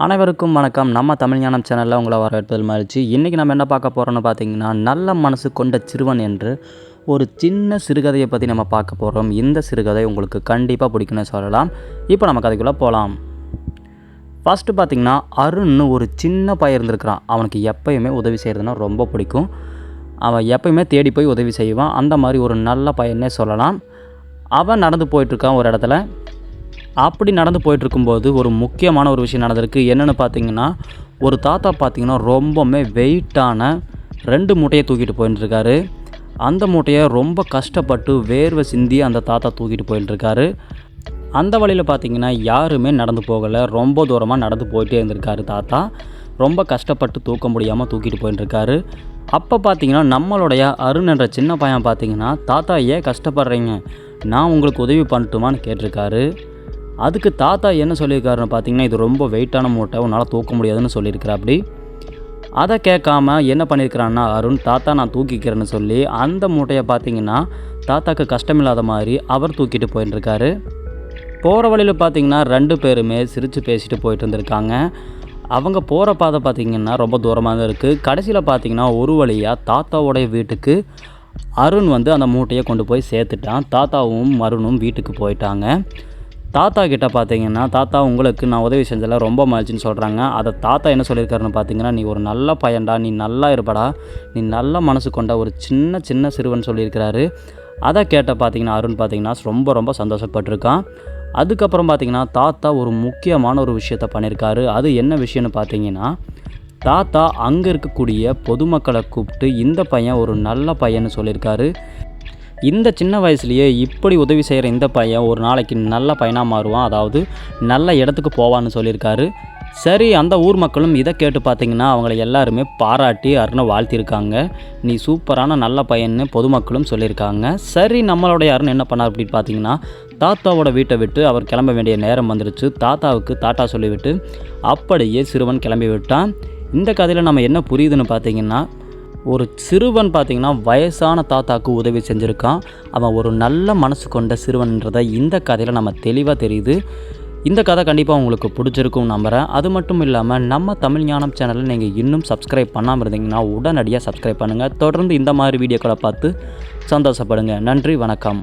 அனைவருக்கும் வணக்கம். நம்ம தமிழ் ஞானம் சேனலில் உங்களை வரவேற்பதில் மகிழ்ச்சி. இன்றைக்கி நம்ம என்ன பார்க்க போகிறோம்னு பார்த்தீங்கன்னா, நல்ல மனசு கொண்ட சிறுவன் என்று ஒரு சின்ன சிறுகதையை பற்றி நம்ம பார்க்க போகிறோம். இந்த சிறுகதை உங்களுக்கு கண்டிப்பாக பிடிக்குன்னு சொல்லலாம். இப்போ நம்ம கதைக்குள்ளே போகலாம். ஃபஸ்ட்டு பார்த்திங்கன்னா, அருண்னு ஒரு சின்ன பையன் இருந்திருக்கிறான். அவனுக்கு எப்பயுமே உதவி செய்கிறதுனா ரொம்ப பிடிக்கும். அவன் எப்பயுமே தேடி போய் உதவி செய்வான். அந்த மாதிரி ஒரு நல்ல பையனே சொல்லலாம். அவன் நடந்து போயிட்டுருக்கான் ஒரு இடத்துல. அப்படி நடந்து போயிட்டுருக்கும்போது ஒரு முக்கியமான ஒரு விஷயம் நடந்திருக்கு. என்னென்னு பார்த்தீங்கன்னா, ஒரு தாத்தா பார்த்திங்கன்னா ரொம்பவுமே வெயிட்டான 2 மூட்டையை தூக்கிட்டு போயிட்டுருக்காரு. அந்த மூட்டையை ரொம்ப கஷ்டப்பட்டு வேர்வை சிந்தி அந்த தாத்தா தூக்கிட்டு போயிட்டுருக்காரு. அந்த வழியில் பார்த்திங்கன்னா யாருமே நடந்து போகலை. ரொம்ப தூரமாக நடந்து போயிட்டே இருந்திருக்காரு தாத்தா. ரொம்ப கஷ்டப்பட்டு தூக்க முடியாமல் தூக்கிட்டு போயிட்டுருக்காரு. அப்போ பார்த்திங்கன்னா நம்மளுடைய அருண் என்ற சின்ன பையன் பார்த்திங்கன்னா, தாத்தா ஏன் கஷ்டப்படுறீங்க, நான் உங்களுக்கு உதவி பண்ணட்டுமான்னு கேட்டிருக்காரு. அதுக்கு தாத்தா என்ன சொல்லியிருக்காருன்னு பார்த்தீங்கன்னா, இது ரொம்ப வெயிட்டான மூட்டை, உன்னால் தூக்க முடியாதுன்னு சொல்லியிருக்கிறாப்படி. அதை கேட்காம என்ன பண்ணியிருக்கிறான்னா அருண், தாத்தா நான் தூக்கிக்கிறேன்னு சொல்லி அந்த மூட்டையை பார்த்தீங்கன்னா தாத்தாக்கு கஷ்டமில்லாத மாதிரி அவர் தூக்கிட்டு போயிட்டுருக்காரு. போகிற வழியில் பார்த்தீங்கன்னா 2 பேருமே சிரித்து பேசிட்டு போயிட்டு இருந்திருக்காங்க. அவங்க போகிற பாதை பார்த்திங்கன்னா ரொம்ப தூரமாக தான் இருக்குது. கடைசியில் பார்த்திங்கன்னா ஒரு வழியாக தாத்தாவோடைய வீட்டுக்கு அருண் அந்த மூட்டையை கொண்டு போய் சேர்த்துட்டான். தாத்தாவும் அருணும் வீட்டுக்கு போயிட்டாங்க. தாத்தா கிட்ட பார்த்தீங்கன்னா, தாத்தா உங்களுக்கு நான் உதவி செஞ்சதில் ரொம்ப மகிழ்ச்சின்னு சொல்கிறாங்க. அதை தாத்தா என்ன சொல்லியிருக்காருன்னு பார்த்தீங்கன்னா, நீ ஒரு நல்ல பையன்டா, நீ நல்லா இருப்படா, நீ நல்ல மனசு கொண்ட ஒரு சின்ன சிறுவன் சொல்லியிருக்கிறாரு. அதை கேட்ட பார்த்தீங்கன்னா அருண் பார்த்தீங்கன்னா ரொம்ப சந்தோஷப்பட்டிருக்கான். அதுக்கப்புறம் பார்த்தீங்கன்னா தாத்தா ஒரு முக்கியமான ஒரு விஷயத்த பண்ணியிருக்காரு. அது என்ன விஷயம்னு பார்த்தீங்கன்னா, தாத்தா அங்கே இருக்கக்கூடிய பொதுமக்களை கூப்பிட்டு இந்த பையன் ஒரு நல்ல பையன்னு சொல்லியிருக்காரு. இந்த சின்ன வயசுலேயே இப்படி உதவி செய்கிற இந்த பையன் ஒரு நாளைக்கு நல்ல பையனாக மாறுவான், அதாவது நல்ல இடத்துக்கு போவான்னு சொல்லியிருக்காரு. சரி, அந்த ஊர் மக்களும் இதை கேட்டு பார்த்திங்கன்னா அவங்கள எல்லாருமே பாராட்டி அருணை வாழ்த்திருக்காங்க. நீ சூப்பரான நல்ல பையன்னு பொதுமக்களும் சொல்லியிருக்காங்க. சரி, நம்மளுடைய அருண் என்ன பண்ணார் அப்படின்னு பார்த்தீங்கன்னா, தாத்தாவோட வீட்டை விட்டு அவர் கிளம்ப வேண்டிய நேரம் வந்துருச்சு. தாத்தாவுக்கு டாட்டா சொல்லிவிட்டு அப்படியே சிறுவன் கிளம்பி விட்டான். இந்த கதையில் நம்ம என்ன புரியுதுன்னு பார்த்தீங்கன்னா, ஒரு சிறுவன் பார்த்திங்கன்னா வயசான தாத்தாவுக்கு உதவி செஞ்சுருக்கான். அவன் ஒரு நல்ல மனசு கொண்ட சிறுவன்றதை இந்த கதையில் நம்ம தெளிவாக தெரியுது. இந்த கதை கண்டிப்பாக உங்களுக்கு பிடிச்சிருக்கும் நம்புகிறேன். அது மட்டும் இல்லாமல் நம்ம தமிழ் ஞானம் சேனலில் நீங்கள் இன்னும் சப்ஸ்கிரைப் பண்ணாமல் இருந்தீங்கன்னா உடனடியாக சப்ஸ்கிரைப் பண்ணுங்கள். தொடர்ந்து இந்த மாதிரி வீடியோக்களை பார்த்து சந்தோஷப்படுங்க. நன்றி, வணக்கம்.